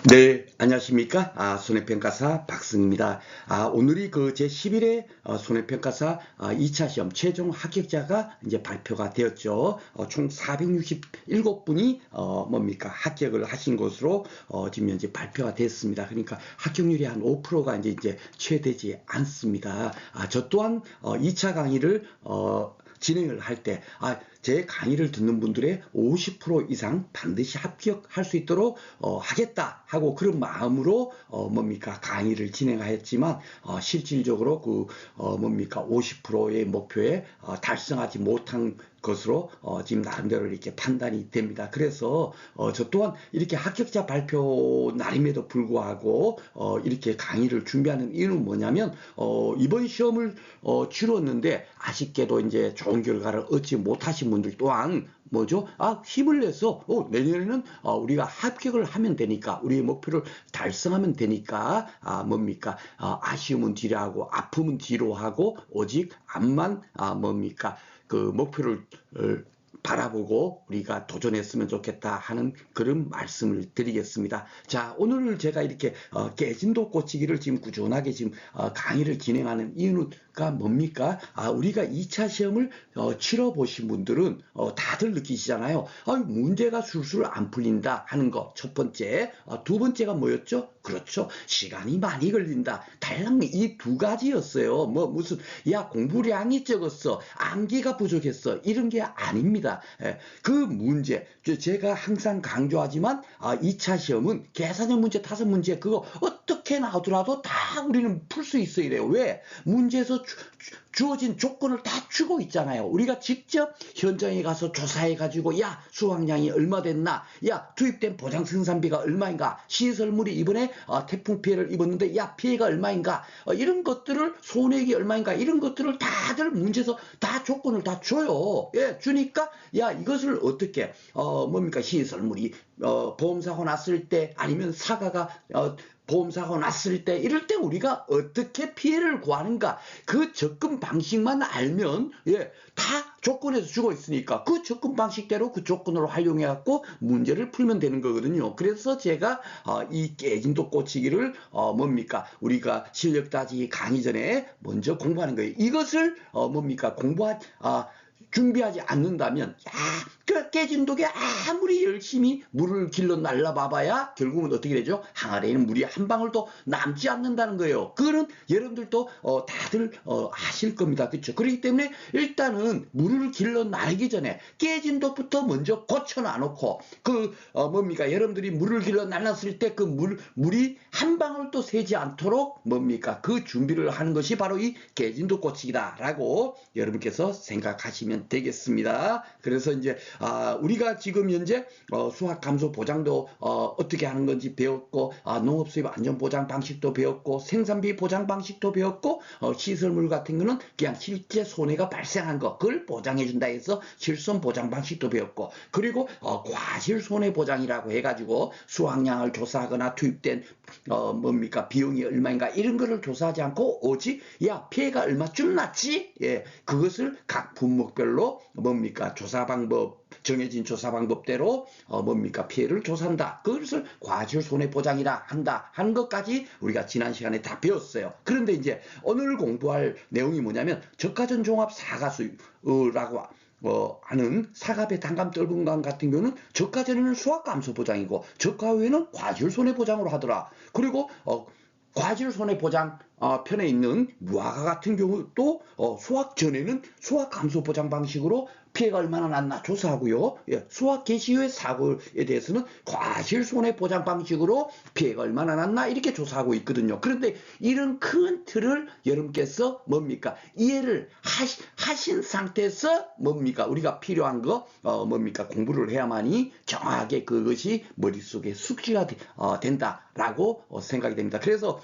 네, 안녕하십니까? 손해평가사 박승입니다. 오늘이 그 제11회 손해평가사 2차 시험 최종 합격자가 이제 발표가 되었죠. 총 467분이 합격을 하신 것으로 지금 현재 발표가 됐습니다. 그러니까 합격률이 한 5%가 이제 채되지 않습니다. 저 또한 2차 강의를 진행을 할 때, 제 강의를 듣는 분들의 50% 이상 반드시 합격할 수 있도록 하겠다 하고 그런 마음으로 강의를 진행하였지만 실질적으로 50%의 목표에 달성하지 못한 것으로 지금 나름대로 이렇게 판단이 됩니다. 그래서 저 또한 이렇게 합격자 발표 날임에도 불구하고 이렇게 강의를 준비하는 이유는 뭐냐면 이번 시험을 치렀는데 아쉽게도 이제 좋은 결과를 얻지 못하신 분들 또한 뭐죠? 힘을 내서 내년에는 우리가 합격을 하면 되니까 우리의 목표를 달성하면 되니까 아쉬움은 뒤로 하고 아픔은 뒤로 하고 오직 앞만 그 목표를 바라보고 우리가 도전했으면 좋겠다 하는 그런 말씀을 드리겠습니다. 자, 오늘 제가 이렇게 깨진도 꽂히기를 지금 꾸준하게 지금 강의를 진행하는 이유가 뭡니까? 우리가 2차 시험을 치러 보신 분들은 다들 느끼시잖아요. 문제가 술술 안 풀린다 하는 거 첫 번째. 두 번째가 뭐였죠? 그렇죠. 시간이 많이 걸린다. 달랑 이 두 가지였어요. 무슨 공부량이 적었어. 암기가 부족했어. 이런 게 아닙니다. 그 문제 제가 항상 강조하지만 2차 시험은 계산형 문제 5문제 그거 어떻게 나오더라도 다 우리는 풀 수 있어 이래요. 왜? 문제에서 주어진 조건을 다 주고 있잖아요. 우리가 직접 현장에 가서 조사해가지고 수확량이 얼마 됐나, 투입된 보장 생산비가 얼마인가, 시설물이 이번에 태풍 피해를 입었는데 피해가 얼마인가, 이런 것들을 손해액이 얼마인가, 이런 것들을 다들 문제에서 다 조건을 다 줘요. 주니까 이것을 어떻게 시설물이 보험사고 났을 때 아니면 사과가 보험사고 났을 때 이럴 때 우리가 어떻게 피해를 구하는가 그 접근 방식만 알면 다 조건에서 주고 있으니까 그 접근 방식대로 그 조건으로 활용해 갖고 문제를 풀면 되는 거거든요. 그래서 제가 이 깨진도 꽂히기를 우리가 실력 따지기 강의 전에 먼저 공부하는 거예요. 이것을 준비하지 않는다면 그 깨진 독에 아무리 열심히 물을 길러 날라봐봐야 결국은 어떻게 되죠? 항아리에는 물이 한 방울도 남지 않는다는 거예요. 그거는 여러분들도 다들 아실 겁니다. 그렇죠? 그렇기 때문에 일단은 물을 길러 날기 전에 깨진 독부터 먼저 고쳐놔놓고 여러분들이 물을 길러 날랐을 때 그 물이 한 방울도 새지 않도록 그 준비를 하는 것이 바로 이 깨진 독 고치기다라고 여러분께서 생각하시면 되겠습니다. 그래서 이제 우리가 지금 현재 수확 감소 보장도 어떻게 하는 건지 배웠고 농업 수입 안전 보장 방식도 배웠고 생산비 보장 방식도 배웠고 시설물 같은 거는 그냥 실제 손해가 발생한 거 그걸 보장해 준다 해서 실손 보장 방식도 배웠고 그리고 과실 손해 보장이라고 해가지고 수확량을 조사하거나 투입된 비용이 얼마인가 이런 거를 조사하지 않고 오직 피해가 얼마쯤 났지 그것을 각 품목별로 조사 방법 정해진 조사 방법대로 피해를 조사한다. 그것을 과실 손해 보장이라 한다 하는 것까지 우리가 지난 시간에 다 배웠어요. 그런데 이제 오늘 공부할 내용이 뭐냐면 저가전 종합 사과수라고 하는 사과배 단감 떫은감 같은 경우는 저가 전에는 수확 감소 보장이고 저가 후에는 과실 손해 보장으로 하더라. 그리고 과실 손해 보장 편에 있는 무화과 같은 경우도 수확 전에는 수확 감소 보장 방식으로 피해가 얼마나 났나 조사하고요. 수확 개시 후의 사고에 대해서는 과실 손해 보장 방식으로 피해가 얼마나 났나 이렇게 조사하고 있거든요. 그런데 이런 큰 틀을 여러분께서 이해를 하신 상태에서 우리가 필요한 거 공부를 해야만이 정확하게 그것이 머릿속에 숙지가 된다라고 생각이 됩니다. 그래서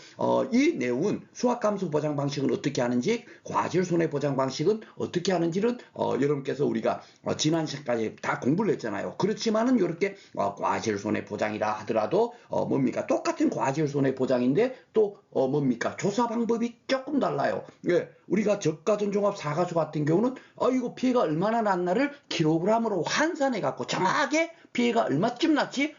이 내용은 수확 감소 보장 방식은 어떻게 하는지 과실 손해 보장 방식은 어떻게 하는지는 여러분께서 우리가 지난 시간까지 다 공부를 했잖아요. 그렇지만은 이렇게 과실 손해 보장이라 하더라도 똑같은 과실 손해 보장인데 또 조사 방법이 조금 달라요. 우리가 저가전 종합 사과수 같은 경우는 이거 피해가 얼마나 났나를 킬로그램으로 환산해 갖고 정확하게 피해가 얼마쯤 났지?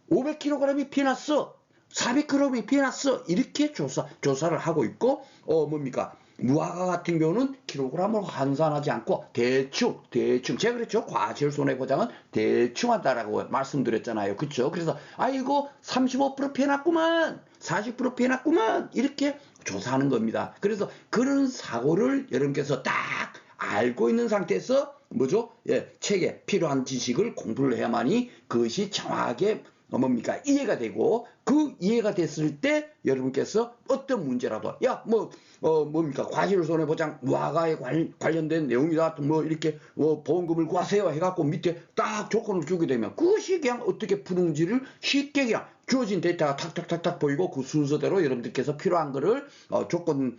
500kg이 피해났어. 400g이 피해났어. 이렇게 조사를 하고 있고, 뭡니까? 무화과 같은 경우는 킬로그램으로 환산하지 않고 대충 제가 그랬죠. 과실 손해보장은 대충 한다라고 말씀드렸잖아요. 그렇죠? 그래서 아이고 35% 피해났구만, 40% 피해났구만, 이렇게 조사하는 겁니다. 그래서 그런 사고를 여러분께서 딱 알고 있는 상태에서 뭐죠? 예, 책에 필요한 지식을 공부를 해야만이 그것이 정확하게 뭡니까? 이해가 되고, 그 이해가 됐을 때 여러분께서 어떤 문제라도 뭡니까? 과실손해보장 무화과에 관련된 내용이다, 뭐 이렇게 보험금을 구하세요 해갖고 밑에 딱 조건을 주게 되면 그것이 그냥 어떻게 푸는지를 쉽게 그냥 주어진 데이터가 탁탁탁탁 보이고, 그 순서대로 여러분들께서 필요한 거를 조건을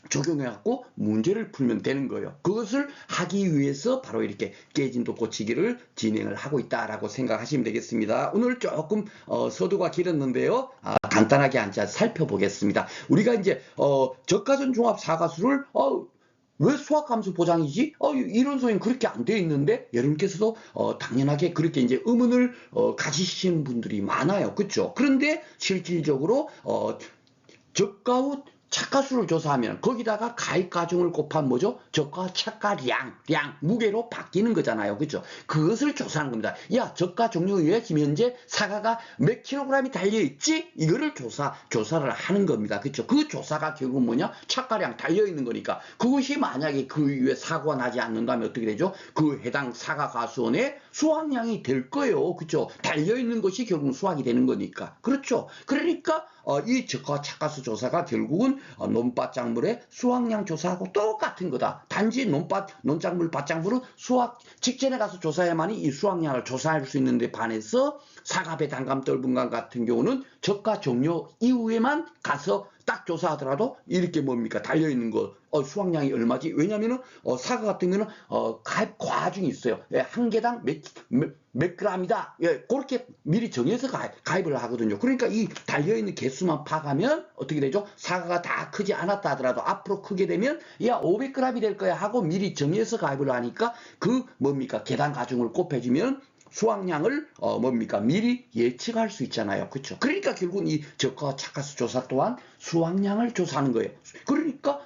적용해갖고 문제를 풀면 되는 거예요. 그것을 하기 위해서 바로 이렇게 깨진도 고치기를 진행을 하고 있다라고 생각하시면 되겠습니다. 오늘 조금 서두가 길었는데요. 간단하게 한번 살펴보겠습니다. 우리가 이제 저가전 종합 사과수를 왜 수학함수 보장이지? 이런 소리는 그렇게 안 돼 있는데, 여러분께서도 당연하게 그렇게 이제 의문을 가지시는 분들이 많아요. 그렇죠? 그런데 실질적으로 저가 후 착가수를 조사하면 거기다가 가입 가중을 곱한 뭐죠? 저가 착가량, 무게로 바뀌는 거잖아요. 그죠? 그것을 조사하는 겁니다. 야, 저가 종류에 지금 현재 사과가 몇 킬로그램이 달려있지? 이거를 조사를 하는 겁니다. 그죠? 그 조사가 결국 뭐냐? 착가량 달려있는 거니까, 그것이 만약에 그 이후에 사고가 나지 않는다면 어떻게 되죠? 그 해당 사과 가수원의 수확량이 될 거예요. 그죠? 달려있는 것이 결국 수확이 되는 거니까. 그렇죠? 그러니까 이 저가 착가수 조사가 결국은 논밭작물의 수확량 조사하고 똑같은 거다. 단지 논작물, 밭작물은 수확 직전에 가서 조사해야만이 이 수확량을 조사할 수 있는데 반해서 사과배, 단감, 떫은감 같은 경우는 저가 종료 이후에만 가서 딱 조사하더라도 이렇게 뭡니까? 달려있는 거 수확량이 얼마지? 왜냐면은 사과 같은 경우는 가입 과중이 있어요. 예, 한 개당 몇 g이다. 예, 그렇게 미리 정해서 가입을 하거든요. 그러니까 이 달려있는 개수만 파가면 어떻게 되죠? 사과가 다 크지 않았다 하더라도 앞으로 크게 되면 야 500g이 될 거야 하고 미리 정해서 가입을 하니까 그 뭡니까? 계단 가중을 곱해주면 수확량을 뭡니까? 미리 예측할 수 있잖아요. 그렇죠? 그러니까 결국은 이 저가 착가수 조사 또한 수확량을 조사하는 거예요. 그러니까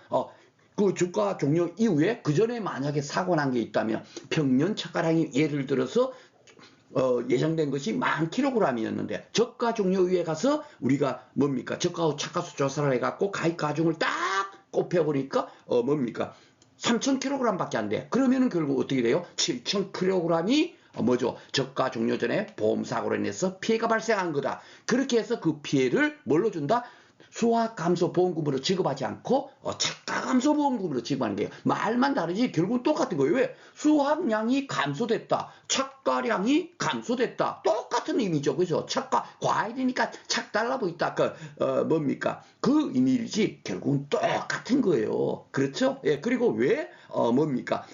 그 주가 종료 이후에 그 전에 만약에 사고 난 게 있다면 평년 착가량이 예를 들어서 예정된 것이 10,000kg이었는데 저가 종료 이후에 가서 우리가 뭡니까? 저가 착가수 조사를 해갖고 가입 가중을 딱 곱해보니까 뭡니까? 3,000kg밖에 안 돼. 그러면은 결국 어떻게 돼요? 7,000kg이 뭐죠? 저가 종료 전에 보험사고로 인해서 피해가 발생한 거다. 그렇게 해서 그 피해를 뭘로 준다? 수확감소보험금으로 지급하지 않고 착가감소보험금으로 지급하는 거예요. 말만 다르지 결국은 똑같은 거예요. 왜? 수확량이 감소됐다. 착가량이 감소됐다. 똑같은 의미죠. 그죠? 착가 과일이니까 착달라 보인다. 뭡니까? 그 의미이지 결국은 똑같은 거예요. 그렇죠? 예, 그리고 왜 뭡니까?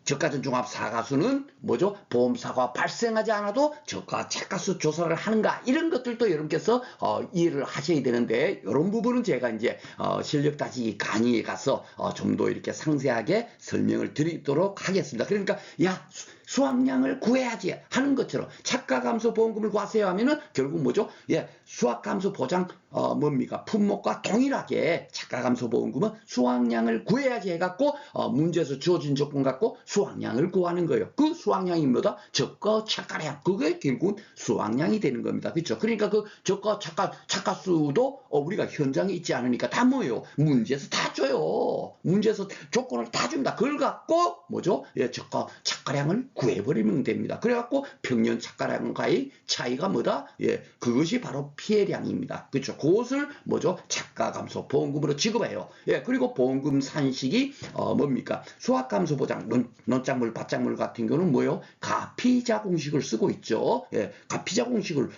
저가전 종합 사과수는 뭐죠? 보험사고가 발생하지 않아도 저가 착가수 조사를 하는가, 이런 것들도 여러분께서 이해를 하셔야 되는데, 이런 부분은 제가 이제 실력 따지기 강의에 가서 좀 더 이렇게 상세하게 설명을 드리도록 하겠습니다. 그러니까 야 수확량을 구해야지 하는 것처럼 착가감소 보험금을 구하세요 하면은 결국 뭐죠? 예, 수확감소 보장 뭡니까? 품목과 동일하게 착가감소 보험금은 수확량을 구해야지 해갖고 문제에서 주어진 조건 갖고 수확량을 구하는 거예요. 그 수확량이 뭐다? 저가 착가량. 그게 결국 수확량이 되는 겁니다. 그렇죠? 그러니까 그 저가 착가수도 우리가 현장에 있지 않으니까 다 뭐예요? 문제에서 다 줘요. 문제에서 조건을 다 줍니다. 그걸 갖고 뭐죠? 예, 저가 착가량을 구해버리면 됩니다. 그래갖고 평년 착가량과의 차이가 뭐다? 예, 그것이 바로 피해량입니다. 그렇죠? 그것을 뭐죠? 착가감소 보험금으로 지급해요. 예, 그리고 보험금 산식이 뭡니까? 수확감소 보장, 논작물, 밭작물 같은 경우는 뭐예요? 가피자 공식을 쓰고 있죠. 예, 가피자 공식을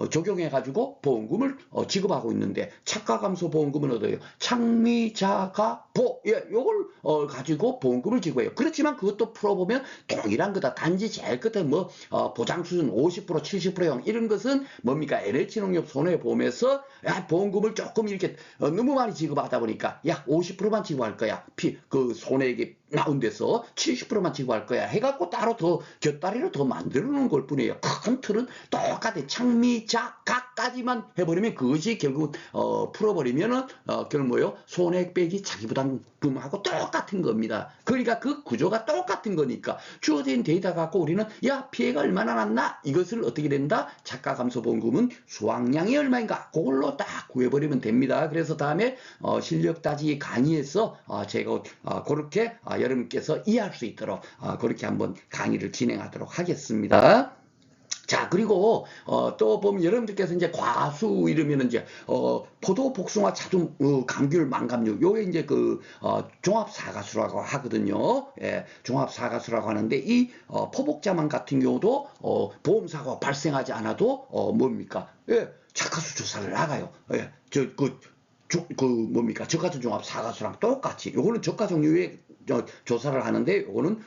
적용해가지고 보험금을 지급하고 있는데, 착가감소 보험금은 어디예요? 착미자가보, 예, 요걸 가지고 보험금을 지급해요. 그렇지만 그것도 풀어보면 동일한 거다. 단지 제일 끝에 뭐 보장 수준 50%, 70%형 이런 것은 뭡니까? LH농협 손해보험에서 야 보험금을 조금 이렇게 너무 많이 지급하다 보니까 야 50%만 지급할 거야. 그 손해액이 나온 데서 70%만 지급할 거야 해갖고 따로 더 곁다리로 더 만들어 놓은 걸 뿐이에요. 큰 틀은 똑같아. 창미, 자, 각까지만 해버리면 그것이 결국 풀어버리면은 결국 뭐요? 손해 빼기 자기부담금하고 똑같은 겁니다. 그러니까 그 구조가 똑같은 거니까 주어진 데이터 갖고 우리는 야 피해가 얼마나 났나 이것을 어떻게 된다? 착가감소보험금은 수확량이 얼마인가 그걸로 딱 구해버리면 됩니다. 그래서 다음에 실력 따지기 강의에서 제가 그렇게 여러분께서 이해할 수 있도록 그렇게 한번 강의를 진행하도록 하겠습니다. 자, 그리고 또 보면 여러분들께서 이제 과수 이러면 이제 포도, 복숭아, 자두, 감귤, 망감류 요게 이제 그 종합 사과수라고 하거든요. 예, 종합 사과수라고 하는데 이 포복자만 같은 경우도 보험 사고가 발생하지 않아도 뭡니까? 예, 착하수 조사를 나가요. 예, 뭡니까? 저가전 종합 사과수랑 똑같이 요거는 저가 종류의 조사를 하는데 요거는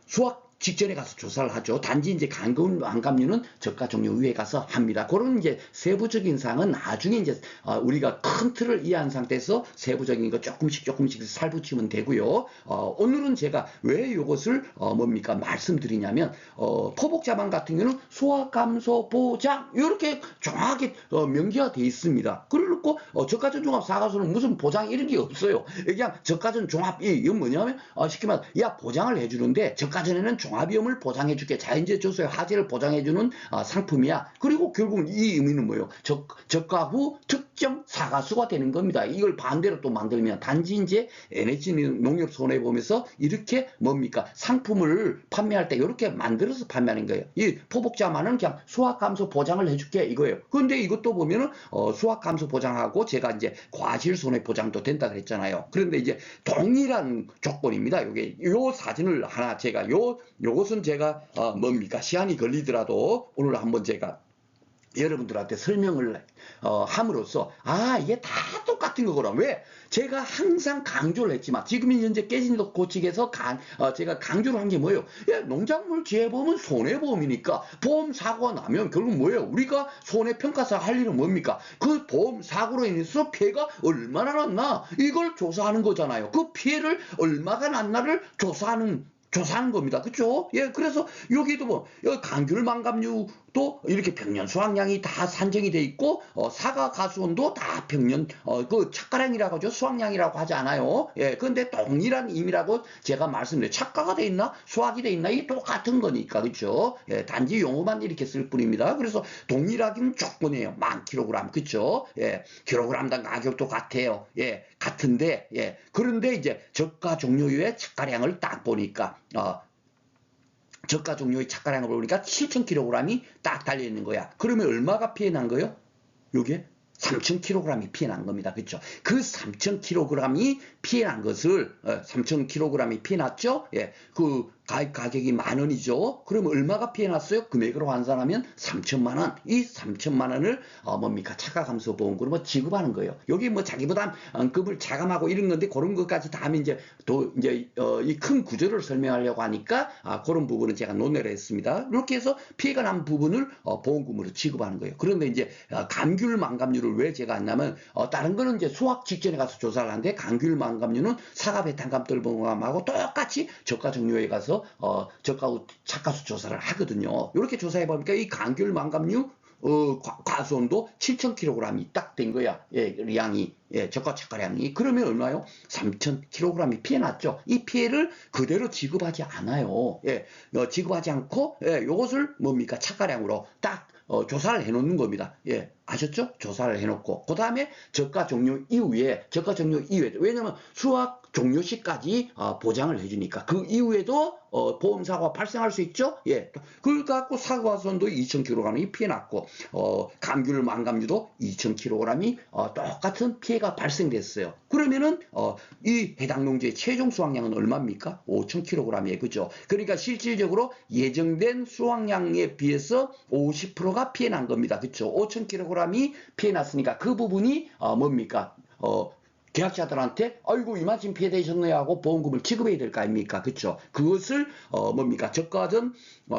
수확 직전에 가서 조사를 하죠. 단지 이제 안감류는 저가 종류 위에 가서 합니다. 그런 이제 세부적인 사항은 나중에 이제 우리가 큰 틀을 이해한 상태에서 세부적인 거 조금씩 살붙이면 되고요. 오늘은 제가 왜 이것을 뭡니까 말씀드리냐면 포복자반 같은 경우는 수확 감소 보장 이렇게 정확하게 명기화 되어 있습니다. 그리고 저가전 종합 사과수는 무슨 보장 이런 게 없어요. 그냥 저가전 종합 이건 뭐냐면 쉽게 말해 야 보장을 해주는데 저가전에는 종합위험을 보장해주게 자연재해 조소의 화재를 보장해주는 상품이야. 그리고 결국 이 의미는 뭐예요? 저가 후 특정 사과수가 되는 겁니다. 이걸 반대로 또 만들면 단지 이제 NH 농협 손해보험에서 이렇게 뭡니까 상품을 판매할 때 이렇게 만들어서 판매하는 거예요. 이 포복자만은 그냥 수확 감소 보장을 해줄게 이거예요. 그런데 이것도 보면은 수확 감소 보장하고 제가 이제 과실 손해 보장도 된다 그랬잖아요. 그런데 이제 동일한 조건입니다. 요 사진을 하나 제가 요것은 제가 뭡니까 시간이 걸리더라도 오늘 한번 제가 여러분들한테 설명을 함으로써 이게 다 똑같은 거구나. 왜? 제가 항상 강조를 했지만 지금 현재 깨진 고칙에서 제가 강조를 한 게 뭐예요? 농작물 재해보험은 손해보험이니까 보험 사고가 나면 결국 뭐예요? 우리가 손해평가사 할 일은 뭡니까? 그 보험 사고로 인해서 피해가 얼마나 났나 이걸 조사하는 거잖아요. 그 피해를 얼마가 났나를 조사하는 겁니다. 그쵸? 예, 그래서 여기도 뭐, 여기 감귤 망감류도 이렇게 평년 수확량이 다 산정이 돼 있고, 사과 가수원도 다 평년, 그 착가량이라고 하죠. 수확량이라고 하지 않아요. 예, 근데 동일한 의미라고 제가 말씀드려요. 착가가 돼 있나? 수확이 돼 있나? 이게 똑같은 거니까. 그쵸? 예, 단지 용어만 이렇게 쓸 뿐입니다. 그래서 동일하기는 조건이에요. 10,000kg. 그쵸? 예, 킬로그램당 가격도 같아요. 예, 같은데, 예, 그런데 이제 저가 종류의 착가량을 딱 보니까, 저가 종류의 착가량을 보니까 7,000kg이 딱 달려있는 거야. 그러면 얼마가 피해 난 거예요? 요게 3,000kg이 피해 난 겁니다. 그렇죠? 그 3,000kg이 피해 난 것을 3,000kg이 피해 났죠? 예. 그 가격이 10,000원이죠. 그러면 얼마가 피해 났어요? 금액으로 환산하면 3천만 원. 이 3천만 원을 뭡니까? 착가감소보험금으로 지급하는 거예요. 여기 뭐 자기부담금을 차감하고 이런 건데 그런 것까지 다 하면 이제 이 큰 구조를 설명하려고 하니까 그런 부분은 제가 논의를 했습니다. 이렇게 해서 피해가 난 부분을 보험금으로 지급하는 거예요. 그런데 이제 감귤 망감류를 왜 제가 안 나면 다른 거는 이제 수확 직전에 가서 조사를 하는데 감귤 망감류는 사과 배탄감돌보험하고 똑같이 저가 종류에 가서 저가 후 착가수 조사를 하거든요. 이렇게 조사해 보니까 이 감귤 망감류 과수원도 7,000kg이 딱 된 거야. 예, 양이. 예, 저가 착가량이. 그러면 얼마요? 3,000kg이 피해 났죠. 이 피해를 그대로 지급하지 않아요. 예, 지급하지 않고, 예, 요것을 뭡니까? 착가량으로 딱 조사를 해놓는 겁니다. 예, 아셨죠? 조사를 해놓고. 그 다음에 저가 종료 이후에, 왜냐면 수확 종료시까지 보장을 해주니까 그 이후에도 보험사고가 발생할 수 있죠. 예, 그걸 갖고 사과선도 2,000kg이 피해 났고 감귤 망감류도 2,000kg이 똑같은 피해가 발생됐어요. 그러면은 이 해당 농지의 최종 수확량은 얼마입니까? 5,000kg이에요. 그죠? 그러니까 실질적으로 예정된 수확량에 비해서 50%가 피해 난 겁니다. 그렇죠? 5,000kg이 피해 났으니까 그 부분이 뭡니까? 계약자들한테 아이고 이만큼 피해되셨네요 하고 보험금을 지급해야 될 거 아닙니까? 그쵸? 그것을 뭡니까? 저가전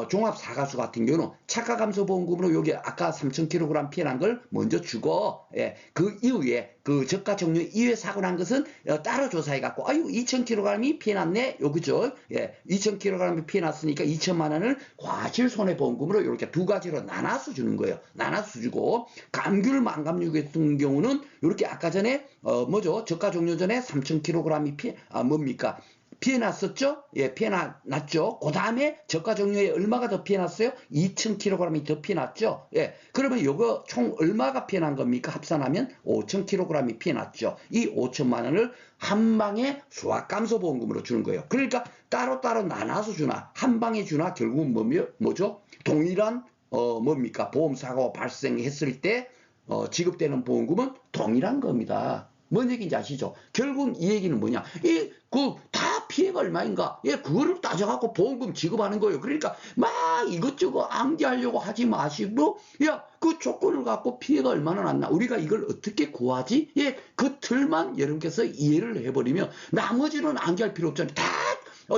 종합사과수 같은 경우는 착가감소보험금으로 여기 아까 3,000kg 피해 난 걸 먼저 주고 예, 그 이후에 그 저가 종료 이외 사고 난 것은 따로 조사해 갖고 아유 2,000kg이 피해 났네. 요 그죠? 예. 2,000kg이 피해 났으니까 2천만 원을 과실 손해보험금으로 이렇게 두 가지로 나눠서 주는 거예요. 나눠서 주고 감귤 망감류 같은 경우는 이렇게 아까 전에 뭐죠? 저가 종료 전에 3,000kg이 피해 뭡니까? 피해 났었죠? 예, 피해 났죠? 그 다음에 저가 종료에 얼마가 더 피해 났어요? 2,000kg이 더 피해 났죠? 예, 그러면 요거 총 얼마가 피해 난 겁니까? 합산하면 5,000kg이 피해 났죠? 이 5천만 원을 한 방에 수확감소보험금으로 주는 거예요. 그러니까 따로따로 나눠서 주나, 한 방에 주나, 결국은 뭐죠? 동일한, 뭡니까? 보험사고 발생했을 때, 지급되는 보험금은 동일한 겁니다. 뭔 얘기인지 아시죠? 결국 이 얘기는 뭐냐? 다 피해가 얼마인가? 예, 그거를 따져갖고 보험금 지급하는 거예요. 그러니까 막 이것저것 암기하려고 하지 마시고, 야, 그 조건을 갖고 피해가 얼마나 났나? 우리가 이걸 어떻게 구하지? 예, 그 틀만 여러분께서 이해를 해버리면 나머지는 암기할 필요 없잖아요. 다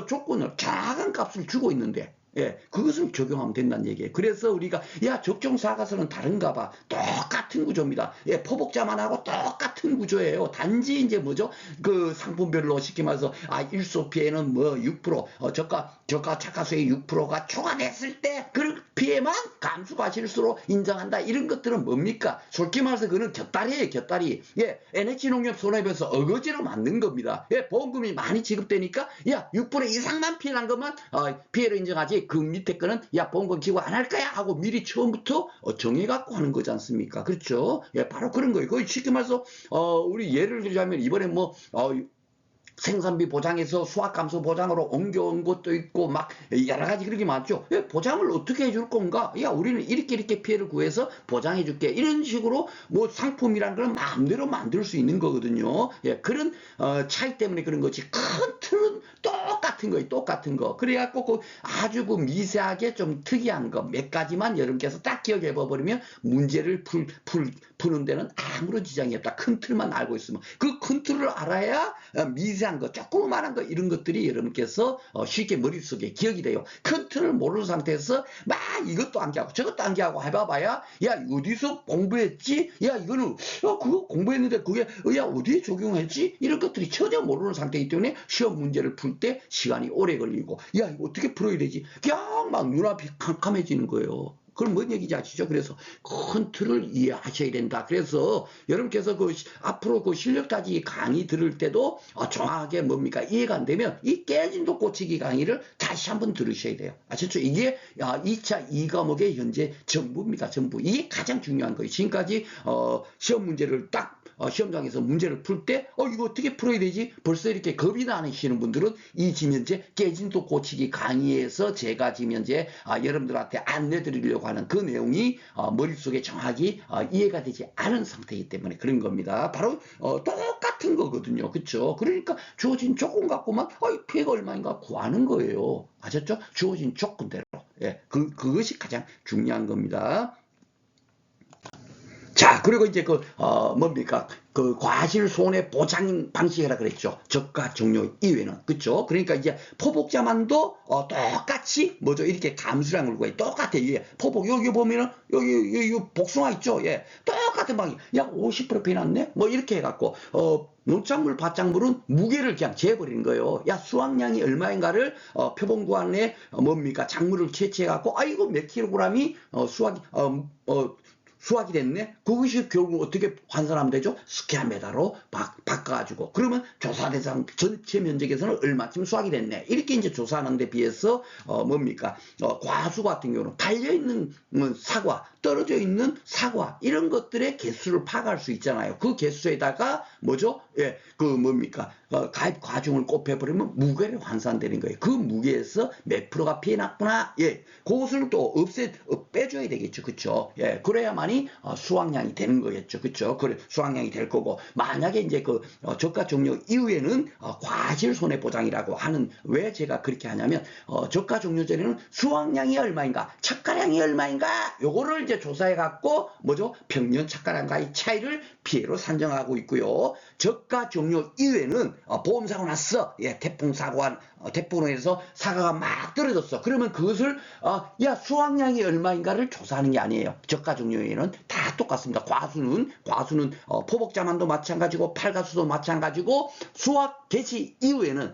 조건을 작은 값을 주고 있는데. 예, 그것을 적용하면 된다는 얘기예요. 그래서 우리가 야 적정사가서는 다른가 봐. 똑같은 구조입니다. 예, 포복자만 하고 똑같은 구조예요. 단지 이제 뭐죠? 그 상품별로 쉽게 말해서 일소 피해는 뭐 6%, 저가 착가수의 6%가 초과됐을 때 그 피해만 감수과실수로 인정한다. 이런 것들은 뭡니까? 솔직히 말해서 그는 곁다리예요, 곁다리. 예, NH농협 손해배서 어거지로 만든 겁니다. 예, 보험금이 많이 지급되니까 야 6% 이상만 피해 난 것만 피해를 인정하지. 그 밑에 거는 야 보험금 지급 안 할 거야 하고 미리 처음부터 정해갖고 하는 거지 않습니까? 그렇죠? 예, 바로 그런 거예요. 거의 쉽게 말해서 우리 예를 들자면 이번에 뭐 생산비 보장에서 수확감소 보장으로 옮겨온 것도 있고 막 여러 가지 그렇게 많죠. 보장을 어떻게 해줄 건가? 야, 우리는 이렇게 피해를 구해서 보장해 줄게. 이런 식으로 뭐 상품이라는 걸 마음대로 만들 수 있는 거거든요. 예, 그런 차이 때문에 그런 거지. 큰 틀은 똑같은 거예요. 똑같은 거. 그래갖고 그 아주 그 미세하게 좀 특이한 거 몇 가지만 여러분께서 딱 기억해 버리면 문제를 푸는 데는 아무런 지장이 없다. 큰 틀만 알고 있으면 그 큰 틀을 알아야 미세한 거, 조그만한 거 이런 것들이 여러분께서 쉽게 머릿속에 기억이 돼요. 큰 틀을 모르는 상태에서 막 이것도 암기하고 저것도 암기하고 해봐봐야 야 어디서 공부했지? 야 이거는 그거 공부했는데 그게 야 어디에 적용했지? 이런 것들이 전혀 모르는 상태이기 때문에 시험 문제를 풀 때 시간이 오래 걸리고 야 이거 어떻게 풀어야 되지? 그냥 막 눈앞이 캄캄해지는 거예요. 그럼 뭔 얘기인지 아시죠? 그래서 큰 틀을 이해하셔야 된다. 그래서 여러분께서 앞으로 그 실력 따지기 강의 들을 때도 정확하게 뭡니까? 이해가 안 되면 이 깨진도 꽂히기 강의를 다시 한번 들으셔야 돼요. 아셨죠? 이게 2차 2과목의 현재 전부입니다. 전부. 이게 가장 중요한 거예요. 지금까지 시험 문제를 딱 시험장에서 문제를 풀 때 이거 어떻게 풀어야 되지? 벌써 이렇게 겁이 나시는 분들은 이 지금 현재 깨진도 꽂히기 강의에서 제가 지금 현재 여러분들한테 안내드리려고 하는 그 내용이 머릿속에 정확히 이해가 되지 않은 상태이기 때문에 그런 겁니다. 바로 똑같은 거거든요. 그렇죠? 그러니까 주어진 조건 갖고만 피해가 얼마인가 구하는 거예요. 아셨죠? 주어진 조건대로. 예, 그것이 가장 중요한 겁니다. 자, 그리고 이제 뭡니까? 그 과실 손해 보장 방식이라 그랬죠. 저가 종료 이외에는. 그쵸? 그러니까 이제 포복자만도 똑같이 뭐죠? 이렇게 감수량을 구해. 똑같아. 예. 포복, 여기 보면은, 여기 복숭아 있죠? 예. 똑같은 방식. 약 50% 피났네? 뭐 이렇게 해갖고, 농작물, 밭작물은 무게를 그냥 재버리는 거예요. 야, 수확량이 얼마인가를, 표본구안에, 뭡니까? 작물을 채취해갖고, 아이고, 몇 킬로그램이, 수확이 됐네? 그것이 결국 어떻게 환산하면 되죠? 스퀘어미터로 바꿔가지고. 그러면 조사 대상 전체 면적에서는 얼마쯤 수확이 됐네? 이렇게 이제 조사하는 데 비해서, 뭡니까? 과수 같은 경우는 달려있는 사과, 떨어져 있는 사과, 이런 것들의 개수를 파악할 수 있잖아요. 그 개수에다가, 뭐죠? 예, 뭡니까? 가입 과중을 곱해버리면 무게를 환산되는 거예요. 그 무게에서 몇 프로가 피해 났구나. 예, 그것을 또 빼줘야 되겠죠. 그쵸? 예, 그래야만이 수확량이 되는 거겠죠. 그쵸? 그래, 수확량이 될 거고, 만약에 이제 저가 종료 이후에는 과실 손해 보장이라고 하는, 왜 제가 그렇게 하냐면, 저가 종료 전에는 수확량이 얼마인가, 착가량이 얼마인가, 요거를 이제 이렇게 조사해 갖고 뭐죠? 평년 착가량과의 차이를 피해로 산정하고 있고요. 저가 종료 이외에는 보험사고 났어. 예, 태풍 사고한 태풍으로 인해서 사과가 막 떨어졌어. 그러면 그것을 야 수확량이 얼마인가를 조사하는 게 아니에요. 저가 종료에는 다 똑같습니다. 과수는 포복자만도 마찬가지고 팔가수도 마찬가지고 수확 개시 이후에는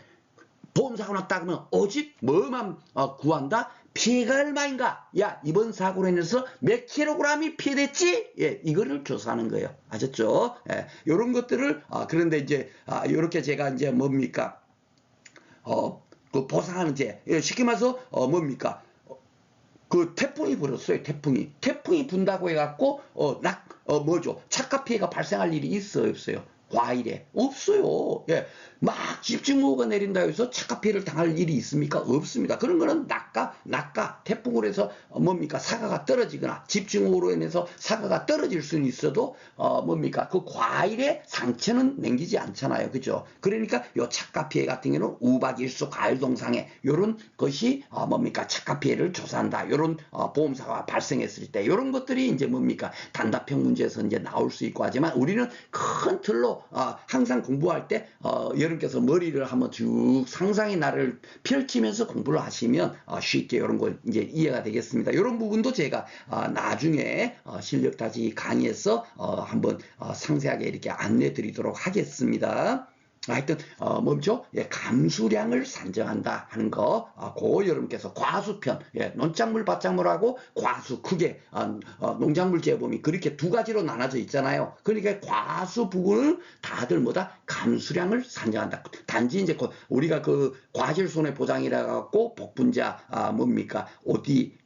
보험사고 났다 그러면 오직 뭐만 구한다? 피해가 얼마인가? 야, 이번 사고로 인해서 몇 킬로그램이 피해됐지? 예, 이거를 조사하는 거예요. 아셨죠? 예, 요런 것들을, 그런데 이제, 요렇게 제가 이제 뭡니까? 그 보상하는 제, 쉽게 말해서, 뭡니까? 그 태풍이 불었어요. 태풍이 분다고 해갖고, 뭐죠? 착각 피해가 발생할 일이 있어요, 없어요? 과일에 없어요. 예, 막 집중호우가 내린다 해서 착각 피해를 당할 일이 있습니까? 없습니다. 그런 거는 낙가 태풍으로 해서 뭡니까 사과가 떨어지거나 집중호우로 인해서 사과가 떨어질 수는 있어도 뭡니까 그 과일에 상처는 남기지 않잖아요. 그죠? 그러니까 요 착각 피해 같은 경우는 우박일수 과일동상해 요런 것이 뭡니까 착각 피해를 조사한다. 요런 보험사가 발생했을 때 요런 것들이 이제 뭡니까 단답형 문제에서 이제 나올 수 있고 하지만 우리는 큰 틀로 항상 공부할 때 여러분께서 머리를 한번 쭉 상상의 나를 펼치면서 공부를 하시면 쉽게 이런 거 이제 이해가 되겠습니다. 이런 부분도 제가 나중에 실력 다지 강의에서 한번 상세하게 이렇게 안내 드리도록 하겠습니다. 하여튼 뭐죠? 예, 감수량을 산정한다 하는 거, 그 여러분께서 과수편, 예, 논작물, 밭작물하고 과수 크게 농작물 재범이 그렇게 두 가지로 나눠져 있잖아요. 그러니까 과수 부분을 다들 뭐다 감수량을 산정한다. 단지 이제 우리가 그 과실 손해 보장이라 갖고 복분자 뭡니까 어디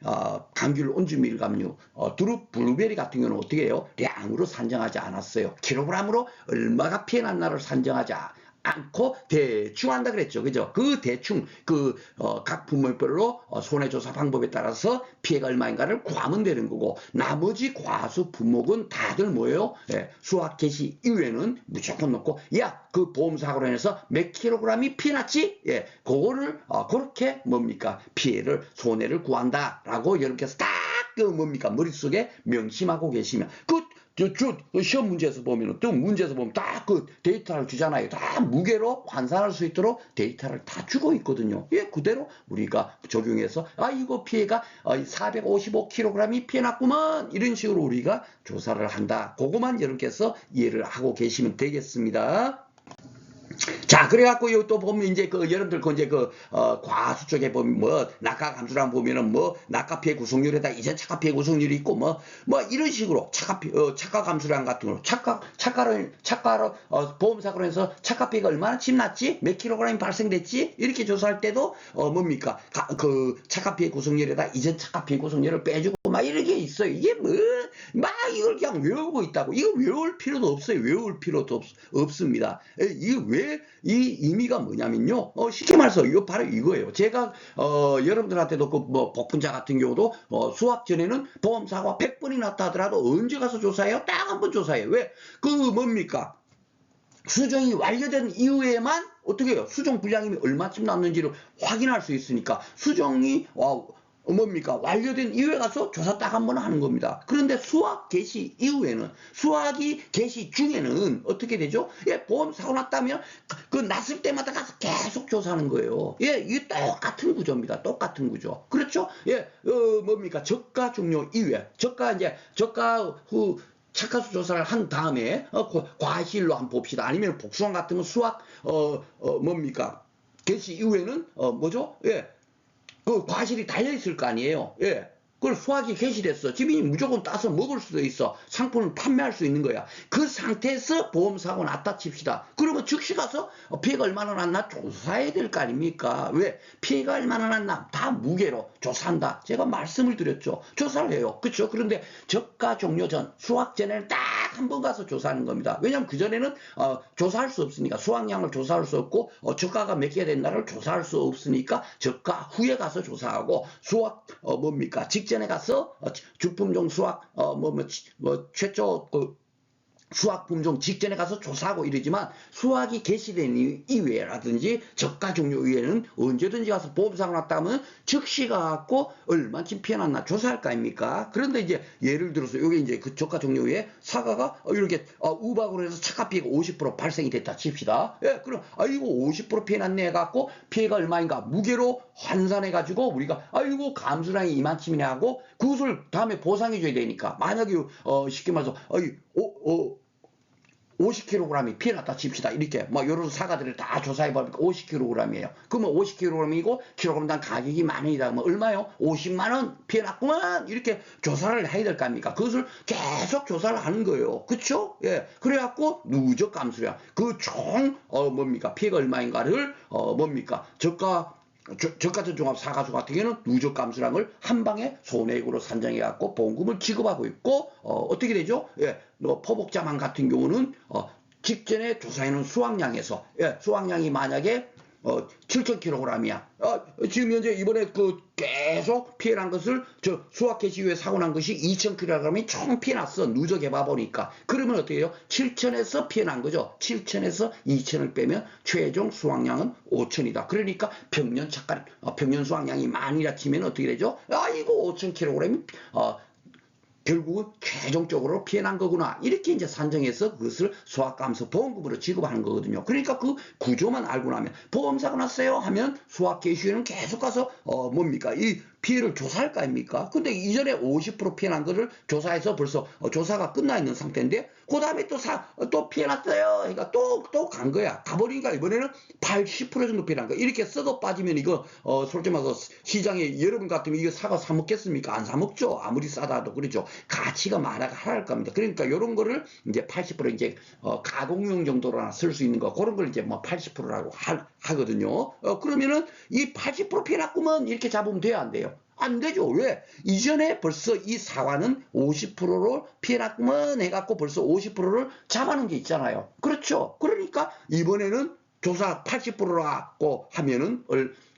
감귤 온주밀 감류 두릅 블루베리 같은 경우는 어떻게 해요? 량으로 산정하지 않았어요. 킬로그램으로 얼마가 피해 났나를 산정하자. 않고 대충 한다 그랬죠. 그죠? 그 대충 각 품목별로 손해조사 방법에 따라서 피해가 얼마인가를 구하면 되는 거고 나머지 과수 품목은 다들 뭐예요? 예, 수확 개시 이후에는 무조건 놓고 야, 그 보험사고로 인해서 몇 킬로그램이 피해 났지? 예, 그거를 그렇게 뭡니까? 피해를 손해를 구한다라고 여러분께서 딱 뭡니까? 머릿속에 명심하고 계시면 시험 문제에서 보면 또 문제에서 보면 딱 그 데이터를 주잖아요. 다 무게로 환산할 수 있도록 데이터를 다 주고 있거든요. 예, 그대로 우리가 적용해서 이거 피해가 455kg이 피해 났구만 이런 식으로 우리가 조사를 한다. 그거만 여러분께서 이해를 하고 계시면 되겠습니다. 자, 그래갖고 여기 또 보면 이제 여러분들 이제 과수 쪽에 보면 낙가 감수랑 보면은 낙가 피해 구성률에다 이전 착가 피해 구성률이 있고 이런 식으로 착가 감수량 같은 거 착가로 보험사고로 해서 착가 피해가 얼마나 침났지 몇 킬로그램이 발생됐지 이렇게 조사할 때도 뭡니까 그 착가 피해 구성률에다 이전 착가 피해 구성률을 빼주고 이렇게 있어요. 이게 이걸 그냥 외우고 있다고. 이거 외울 필요도 없어요. 외울 필요도 없습니다. 이게 왜 이 의미가 뭐냐면요. 쉽게 말해서 이거 바로 이거예요. 제가 여러분들한테도 복분자 같은 경우도 수확 전에는 보험사고가 100번이 났다 하더라도 언제 가서 조사해요? 딱 한 번 조사해요. 왜? 뭡니까? 수정이 완료된 이후에만 어떻게 해요? 수정 분량이 얼마쯤 났는지를 확인할 수 있으니까 수정이 뭡니까? 완료된 이후에 가서 조사 딱 한 번 하는 겁니다. 그런데 수확 개시 이후에는, 수확이 개시 중에는 어떻게 되죠? 예, 보험 사고 났다면 그 났을 때마다 가서 계속 조사하는 거예요. 예, 이게 똑같은 구조입니다. 똑같은 구조. 그렇죠? 예, 뭡니까? 저가 종료 이후에, 저가 후 착가수 조사를 한 다음에 과실로 한번 봅시다. 아니면 복수원 같은 거 수확 뭡니까? 개시 이후에는 뭐죠? 예. 그 과실이 달려있을 거 아니에요. 예. 그걸 수확이 개시됐어. 집이 무조건 따서 먹을 수도 있어. 상품을 판매할 수 있는 거야. 그 상태에서 보험사고 났다 칩시다. 그러면 즉시 가서 피해가 얼마나 났나 조사해야 될 거 아닙니까? 왜? 피해가 얼마나 났나 다 무게로 조사한다. 제가 말씀을 드렸죠. 조사를 해요. 그렇죠? 그런데 저가 종료 전, 수확 전에는 딱 한 번 가서 조사하는 겁니다. 왜냐하면 그전에는 조사할 수 없으니까 수확량을 조사할 수 없고 저가가 몇 개 된다를 조사할 수 없으니까 저가 후에 가서 조사하고 수확 뭡니까? 직전에 가서 주품종 수확 최초 수확 품종 직전에 가서 조사하고 이러지만 수확이 개시된 이후에라든지 저가 종료 이후에는 언제든지 가서 보험사고 났다 하면 즉시 가갖고 얼마쯤 피해났나 조사할 거 아닙니까? 그런데 이제 예를 들어서 요게 이제 그 저가 종료 이후에 사과가 이렇게 우박으로 해서 차가 피해가 50% 발생이 됐다 칩시다. 예, 그럼 아이고 50% 피해났네 해갖고 피해가 얼마인가 무게로 환산해가지고 우리가 아이고 감수량이 이만큼이네 하고 그것을 다음에 보상해줘야 되니까 만약에 쉽게 말해서 50kg이 피해났다 칩시다. 이렇게 뭐 여러 사과들을 다 조사해보니까 50kg이에요. 그러면 50kg이고 킬로그램당 가격이 만 원이다. 뭐 얼마요? 50만 원 피해났구만. 이렇게 조사를 해야 될 거 아닙니까? 그것을 계속 조사를 하는 거예요. 그쵸? 예. 그래갖고 누적 감수량 그 총 뭡니까 피해가 얼마인가를 뭡니까 저가 종합 사과수 같은 경우는 누적 감수량을 한 방에 손해액으로 산정해 갖고 보험금을 지급하고 있고 어떻게 되죠? 예, 포복자만 같은 경우는 직전에 조사해 놓은 수확량에서 수확량이 만약에 7,000kg이야. 지금 현재 이번에 계속 피해난 것을 수확 개시 후에 사고 난 것이 2,000kg이 총 피해났어. 누적해봐 보니까. 그러면 어떻게 해요? 7,000에서 피해난 거죠. 7,000에서 2,000을 빼면 최종 수확량은 5,000이다. 그러니까 평년 수확량이 만이라 치면 어떻게 되죠? 아이고 5,000kg이 결국은 최종적으로 피해난 거구나. 이렇게 이제 산정해서 그것을 수확감소 보험금으로 지급하는 거거든요. 그러니까 그 구조만 알고 나면 보험사고 났어요 하면 수확 개시에는 계속 가서 뭡니까 이 피해를 조사할 거 아닙니까? 근데 이전에 50% 피해난 거를 조사해서 벌써 조사가 끝나 있는 상태인데 그 다음에 또 피해났어요. 그러니까 또 간 거야. 가버리니까 이번에는 80% 정도 피해난 거야. 이렇게 썩어 빠지면 이거 솔직히 말해서 시장에 여러분 같으면 이거 사과 사 먹겠습니까? 안 사 먹죠. 아무리 싸다도 그렇죠. 가치가 많아가 하랄 겁니다. 그러니까 이런 거를 이제 80% 이제 가공용 정도로나 쓸 수 있는 거 그런 걸 이제 뭐 80%라고 하거든요. 그러면은 이 80% 피해났구먼 이렇게 잡으면 돼요, 안 돼요? 안 되죠. 왜? 이전에 벌써 이 사과는 50%를 피해났구먼 해갖고 벌써 50%를 잡아놓은 게 있잖아요. 그렇죠. 그러니까 이번에는 조사 80%라고 하면은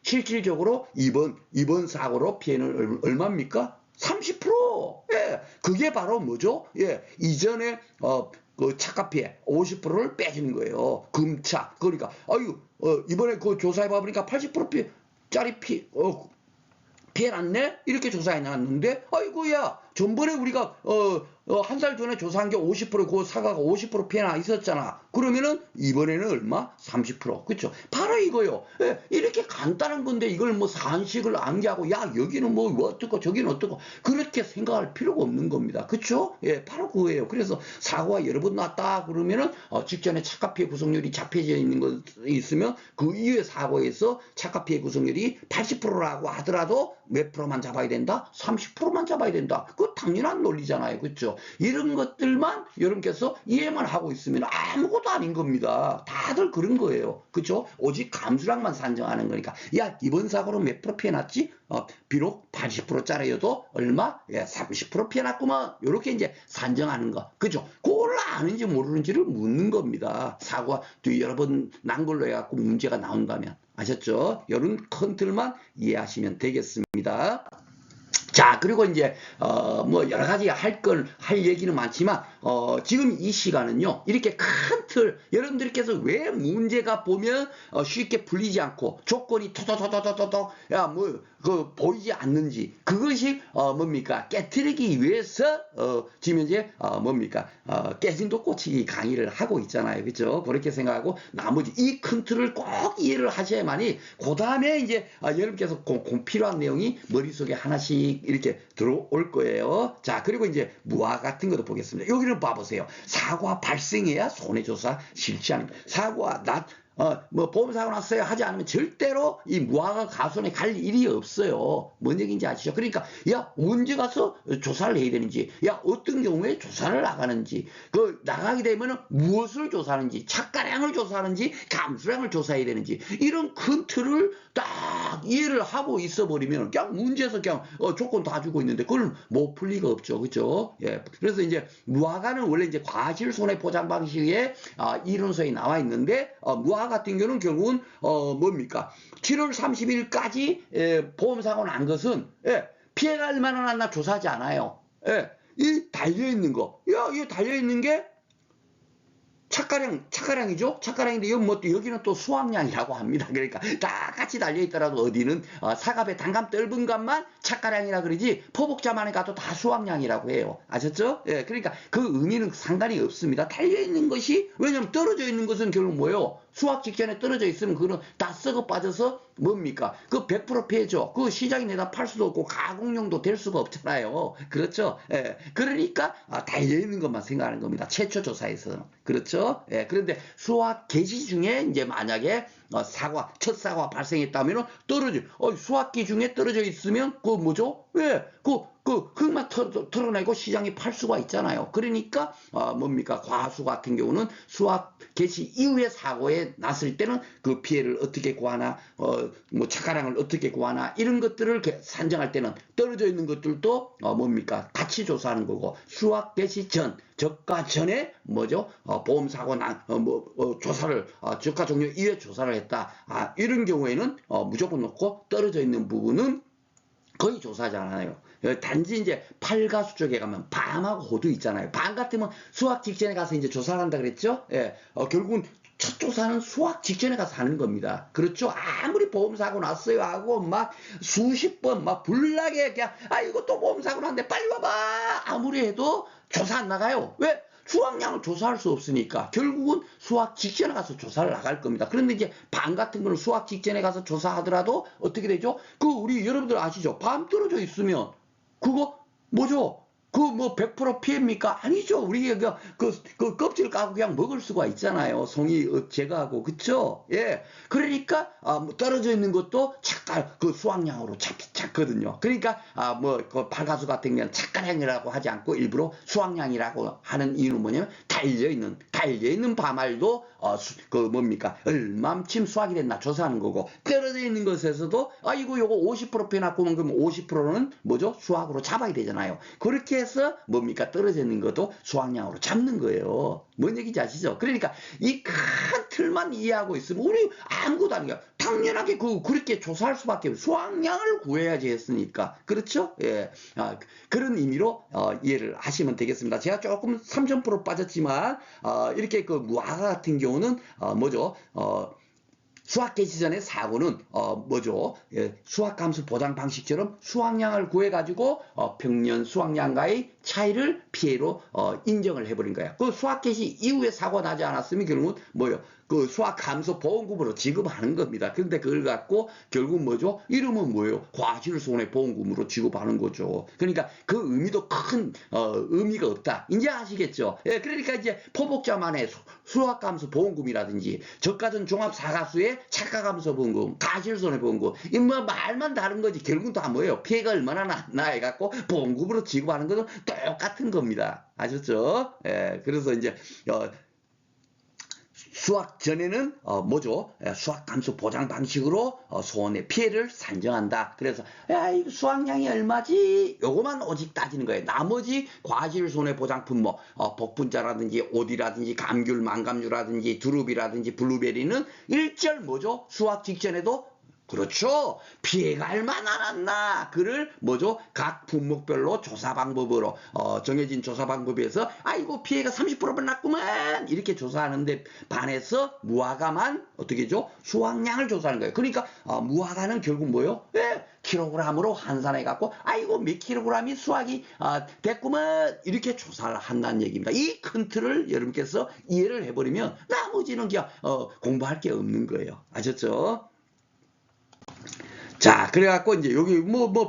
실질적으로 이번 사고로 피해는 얼마입니까? 30%. 예. 그게 바로 뭐죠? 예. 이전에 그 차가 피해 50%를 빼주는 거예요. 금차. 그러니까 이번에 그 조사해 봐 보니까 80%짜리 피해났네? 이렇게 조사해 놨는데, 아이고야, 전번에 우리가, 한 달 전에 조사한 게 50%, 그 사과가 50% 피해나 있었잖아. 그러면은, 이번에는 얼마? 30%. 그쵸? 바로 이거요. 예, 이렇게 간단한 건데, 이걸 뭐 산식을 암기하고, 야, 여기는 뭐 어떻고, 저기는 어떻고, 그렇게 생각할 필요가 없는 겁니다. 그쵸? 예, 바로 그거예요. 그래서 사고가 여러 번 났다, 그러면은, 직전에 차가 피해 구성률이 잡혀져 있는 것 있으면, 그 이후에 사고에서 차가 피해 구성률이 80%라고 하더라도, 몇 프로만 잡아야 된다? 30%만 잡아야 된다. 그거 당연한 논리잖아요. 그렇죠? 이런 것들만 여러분께서 이해만 하고 있으면 아무것도 아닌 겁니다. 다들 그런 거예요. 그렇죠? 오직 감수량만 산정하는 거니까. 야, 이번 사고로 몇 프로 피해났지? 비록 80%짜리여도 얼마? 30% 피해났구만. 이렇게 이제 산정하는 거. 그죠? 그걸 아는지 모르는지를 묻는 겁니다. 사고가 여러 번 난 걸로 해갖고 문제가 나온다면. 아셨죠? 이런 컨트롤만 이해하시면 되겠습니다. 자, 그리고 이제 뭐 여러 가지 할 얘기는 많지만 지금 이 시간은요 이렇게 큰 틀 여러분들께서 왜 문제가 보면 쉽게 풀리지 않고 조건이 토토토토토토 그 보이지 않는지 그것이 뭡니까 깨트리기 위해서 지금 이제 뭡니까 깨진 독 고치기 강의를 하고 있잖아요. 그렇죠? 그렇게 생각하고 나머지 이 큰 틀을 꼭 이해를 하셔야만이 그 다음에 이제 여러분께서 필요한 내용이 머릿속에 하나씩 이렇게 들어올 거예요. 자, 그리고 이제 무화 같은 것도 보겠습니다. 여기를 봐보세요. 사고 발생해야 손해조사 실시하는 거예요. 사고가 뭐 보험사고 났어요 하지 않으면 절대로 이 무화과 가손에 갈 일이 없어요. 뭔 얘기인지 아시죠? 그러니까 야 언제 가서 조사를 해야 되는지, 야 어떤 경우에 조사를 나가는지, 그 나가게 되면 무엇을 조사하는지, 착가량을 조사하는지, 감수량을 조사해야 되는지 이런 큰 틀을 딱 이해를 하고 있어 버리면 그냥 문제에서 그냥 조건 다 주고 있는데 그걸 못 풀 리가 없죠, 그렇죠? 예. 그래서 이제 무화과는 원래 이제 과실 손해 보장 방식의 이론서에 나와 있는데 무화 같은 경우는 결국은 뭡니까 7월 30일까지 보험사고 난 것은 피해가 얼마나 났나 조사하지 않아요. 이 달려있는 거, 야, 이 달려있는 게 착가량이죠. 착가량인데 여기는 또 수확량이라고 합니다. 그러니까 다 같이 달려 있더라도 어디는 사갑의 단감 떫은 것만 착가량이라 그러지 포복자만에 가도 다 수확량이라고 해요. 아셨죠? 예, 그러니까 그 의미는 상관이 없습니다. 달려 있는 것이 왜냐면 떨어져 있는 것은 결국 뭐예요? 수확 직전에 떨어져 있으면 그거는 다 썩어 빠져서 뭡니까? 그 100% 피해죠. 그 시장에 내다 팔 수도 없고 가공용도 될 수가 없잖아요. 그렇죠? 예. 그러니까 달려있는 것만 생각하는 겁니다. 최초 조사에서는. 그렇죠? 예. 그런데 수확 개시 중에 이제 만약에 첫 사과 발생했다면 수확기 중에 떨어져 있으면 그 뭐죠? 왜? 그 흙만 털어내고 시장에 팔 수가 있잖아요. 그러니까 뭡니까? 과수 같은 경우는 수확 개시 이후에 사고에 났을 때는 그 피해를 어떻게 구하나, 뭐 착가량을 어떻게 구하나 이런 것들을 산정할 때는 떨어져 있는 것들도 뭡니까? 같이 조사하는 거고 수확 개시 전 저가 전에 뭐죠? 보험 사고 조사를 저가 종료 이후에 조사를 했다. 이런 경우에는 무조건 넣고 떨어져 있는 부분은 거의 조사하지 않아요. 단지 이제 팔가수 쪽에 가면 밤하고 호두 있잖아요. 밤 같으면 수확 직전에 가서 이제 조사를 한다 그랬죠? 예. 결국은 첫 조사는 수확 직전에 가서 하는 겁니다. 그렇죠? 아무리 보험사고 났어요 하고 막 수십 번 막 불나게 그냥 이거 또 보험사고 났는데 빨리 와봐 아무리 해도 조사 안 나가요. 왜? 수확량을 조사할 수 없으니까 결국은 수확 직전에 가서 조사를 나갈 겁니다. 그런데 이제 밤 같은 거는 수확 직전에 가서 조사하더라도 어떻게 되죠? 우리 여러분들 아시죠? 밤 떨어져 있으면 그거 뭐죠? 그 뭐 100% 피해입니까? 아니죠. 우리가 그 껍질 까고 그냥 먹을 수가 있잖아요. 송이 제거하고 그쵸? 예. 그러니까 뭐 떨어져 있는 것도 그 수확량으로 찾거든요. 그러니까 그 발가수 같은 경우는 착가량이라고 하지 않고 일부러 수확량이라고 하는 이유는 뭐냐면 달려 있는 밤알도 그 뭡니까? 얼마쯤 수확이 됐나 조사하는 거고 떨어져 있는 것에서도 요거 50% 피해났고 그럼 50%는 뭐죠? 수확으로 잡아야 되잖아요. 그렇게 해서 뭡니까? 떨어져 있는 것도 수확량으로 잡는 거예요. 뭔 얘기인지 아시죠? 그러니까 이 큰 틀만 이해하고 있으면 우리 아무것도 아니에요. 당연하게 그렇게 조사할 수밖에 없어요. 수확량을 구해야지 했으니까. 그렇죠? 예. 그런 의미로 이해를 하시면 되겠습니다. 제가 조금 3,000% 빠졌지만 이렇게 그 무화과 같은 경우는 뭐죠? 수확 개시 전의 사고는 뭐죠? 수확 감수 보장 방식처럼 수확량을 구해 가지고 평년 수확량과의 차이를 피해로 인정을 해버린 거야. 그 수확 개시 이후에 사고 나지 않았으면 결국은 뭐요? 그 수확 감소 보험금으로 지급하는 겁니다. 그런데 그걸 갖고 결국 뭐죠? 이름은 뭐예요? 과실손해 보험금으로 지급하는 거죠. 그러니까 그 의미도 큰 의미가 없다. 이제 아시겠죠? 예, 그러니까 이제 포복자만의 수확 감소 보험금이라든지 저가전 종합 사가수의 착가 감소 보험금, 과실손해 보험금 이 뭐 말만 다른 거지 결국은 다 뭐예요? 피해가 얼마나 났나 해갖고 보험금으로 지급하는 것은 똑같은 겁니다. 아셨죠? 예, 그래서 이제 수확 전에는 뭐죠? 수확 감소 보장 방식으로 손해 피해를 산정한다. 그래서 이거 수확량이 얼마지? 요거만 오직 따지는 거예요. 나머지 과실 손해 보장품 복분자라든지 오디라든지 감귤, 망감류라든지 두릅이라든지 블루베리는 일절 뭐죠? 수확 직전에도 그렇죠. 피해가 얼마나 났나 그를 뭐죠? 각 품목별로 조사 방법으로 정해진 조사 방법에서 이거 피해가 30%만 났구만 이렇게 조사하는데 반해서 무화과만 어떻게 죠? 수확량을 조사하는 거예요. 그러니까 무화과는 결국 뭐요? 킬로그램으로 환산해 갖고 이거 몇 킬로그램이 수확이 됐구만 이렇게 조사를 한다는 얘기입니다. 이 큰 틀을 여러분께서 이해를 해버리면 나머지는 그냥 공부할 게 없는 거예요. 아셨죠? 자, 그래갖고 이제 여기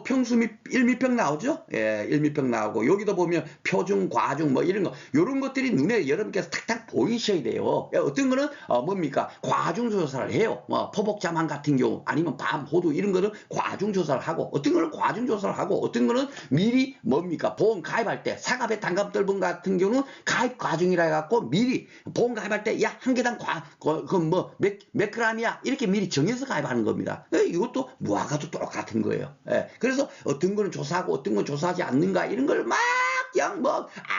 평수미 일미평 나오죠? 예, 일미평 나오고 여기도 보면 표중, 과중 이런 거 요런 것들이 눈에 여러분께서 탁탁 보이셔야 돼요. 어떤 거는 뭡니까? 과중 조사를 해요. 포복자만 같은 경우 아니면 밤, 호두 이런 거는 과중 조사를 하고 어떤 거는 과중 조사를 하고 어떤 거는 미리 뭡니까? 보험 가입할 때 사과배 단감 떫은 같은 경우는 가입 과중이라 해갖고 미리 보험 가입할 때 야 한 개당 몇 그램이야 이렇게 미리 정해서 가입하는 겁니다. 이것도 무화과도 똑같은 거예요. 예. 그래서 어떤 거는 조사하고 어떤 건 조사하지 않는가 이런 걸 막 그냥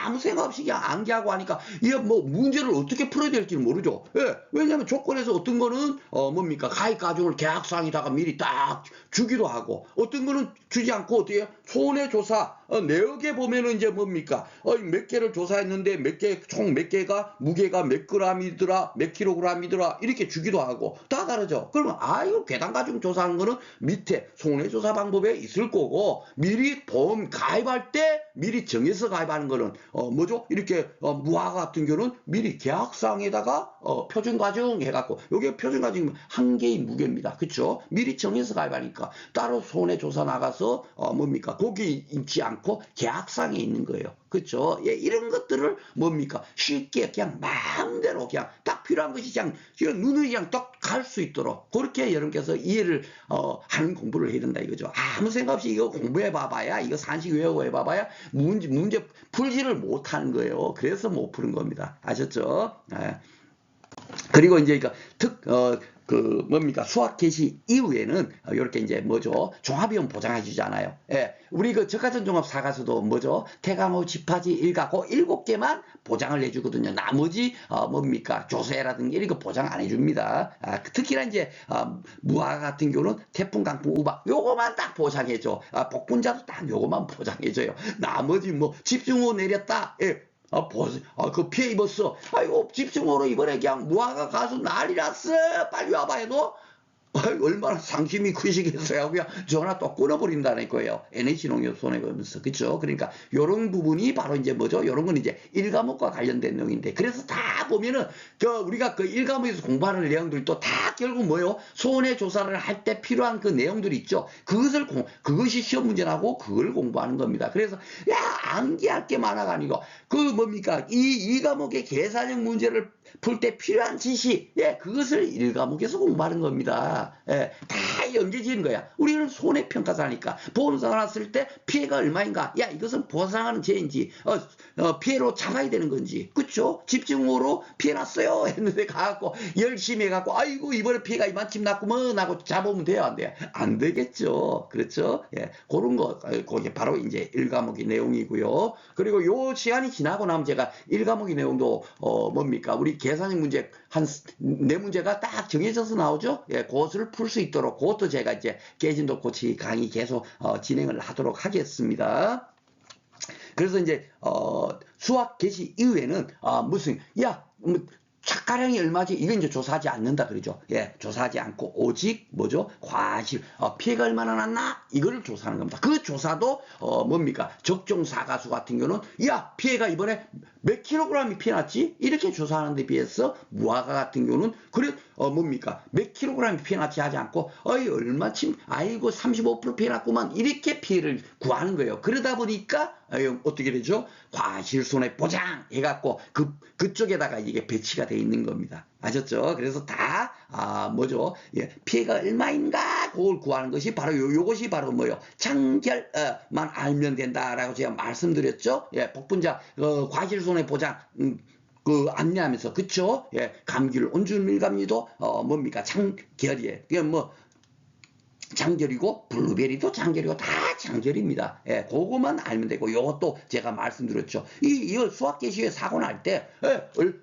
아무 생각 없이 그냥 암기하고 하니까 이게 문제를 어떻게 풀어야 될지는 모르죠. 예. 왜냐하면 조건에서 어떤 거는 뭡니까 가입 과정을 계약사항에다가 미리 딱 주기도 하고 어떤 거는 주지 않고 어떻게 해요? 손해조사 내역에 보면은 이제 뭡니까? 몇 개를 조사했는데 총 몇 개가 무게가 몇 그램이더라, 몇 킬로그램이더라 이렇게 주기도 하고 다 다르죠. 그러면 이거 괴담 가지고 조사하는 거는 밑에 손해조사 방법에 있을 거고 미리 보험 가입할 때 미리 정해서 가입하는 거는 뭐죠? 이렇게 무화과 같은 경우는 미리 계약사항에다가 표준 과정 해갖고 요게 표준 과정 한 개의 무게입니다. 그쵸? 미리 정해서 가입하니까 따로 손해조사 나가서 뭡니까? 거기 있지 않고 계약상에 있는 거예요. 그쵸? 예, 이런 것들을 뭡니까? 쉽게 그냥 마음대로 그냥 딱 필요한 것이 그냥 눈을 그냥 딱 갈 수 있도록 그렇게 여러분께서 이해를 하는 공부를 해야 된다 이거죠. 아무 생각 없이 이거 공부해 봐봐야 이거 산식 외우고 해 봐봐야 문제 풀지를 못하는 거예요. 그래서 못 푸는 겁니다. 아셨죠? 예. 그리고 이제 뭡니까 수학 개시 이후에는 이렇게 이제 뭐죠 종합비용 보장해 주잖아요. 예, 우리 그 저가전 종합 사가서도 뭐죠 태강호 집하지 일가고 7개만 보장을 해주거든요. 나머지 뭡니까 조세라든지 이런 거 보장 안 해줍니다. 특히나 이제 무화과 같은 경우는 태풍, 강풍, 우박 요거만 딱 보장해줘. 복분자도 딱 요거만 보장해줘요. 나머지 뭐 집중호우 내렸다. 예. 그 피해 입었어. 아이고, 집중호로 이번에 그냥 무화과 가서 난리 났어. 빨리 와봐 해도 얼마나 상심이 크시겠어요. 그냥 전화 또 끊어버린다는 거예요. NH농협 손해보면서. 그쵸? 그러니까, 요런 부분이 바로 이제 뭐죠? 요런 건 이제 1과목과 관련된 내용인데. 그래서 다 보면은, 우리가 그 1과목에서 공부하는 내용들도 다 결국 뭐요? 손해조사를 할 때 필요한 그 내용들이 있죠. 그것이 시험 문제 나고 그걸 공부하는 겁니다. 그래서, 암기할 게 많아가 아니고, 뭡니까? 이 과목의 계산형 문제를 풀 때 필요한 지식, 그것을 1과목에서 공부하는 겁니다. 다 연계 지은 거야. 우리는 손해평가사니까 보험사가 났을 때 피해가 얼마인가? 이것은 보상하는 죄인지, 피해로 잡아야 되는 건지, 그쵸? 집중호우로 피해 났어요. 했는데 가갖고 열심히 해갖고, 아이고, 이번에 피해가 이만큼 났구먼 하고 잡으면 돼요, 안 돼요? 안 되겠죠. 그렇죠? 그런 거, 그게 바로 이제 1과목의 내용이고요. 그리고 요 시간이 지나고 나면 제가 1과목의 내용도, 뭡니까? 우리 계산형 문제 한 4문제가 딱 정해져서 나오죠. 그것을 풀 수 있도록 그것도 제가 이제 깨진도 코치 강의 계속 진행을 하도록 하겠습니다. 그래서 이제 수학 개시 이후에는 무슨 착가량이 얼마지? 이건 이제 조사하지 않는다 그러죠. 조사하지 않고 오직 뭐죠? 과실 피해가 얼마나 났나? 이거를 조사하는 겁니다. 그 조사도 뭡니까? 적종 사가수 같은 경우는 피해가 이번에 몇 킬로그램이 피해 났지? 이렇게 조사하는 데 비해서 무화과 같은 경우는 그래 뭡니까? 몇 킬로그램이 피해 났지 하지 않고 얼마쯤 아이고 35% 피해 났구만 이렇게 피해를 구하는 거예요. 그러다 보니까 어떻게 되죠? 과실손해 보장 해갖고 그쪽에다가 이게 배치가 돼 있는 겁니다. 아셨죠? 그래서 다 뭐죠? 피해가 얼마인가 그걸 구하는 것이 바로 요것이 바로 뭐요? 장결만 알면 된다라고 제가 말씀드렸죠. 복분자 과실손해 보장 안내하면서 그쵸? 감귤 온줄밀감리도 뭡니까? 장결이에요. 그게 뭐 장결이고 블루베리도 장결이고 다 장결입니다. 그거만 알면 되고 요것도 제가 말씀드렸죠. 이 수학 개시에 사고 날 때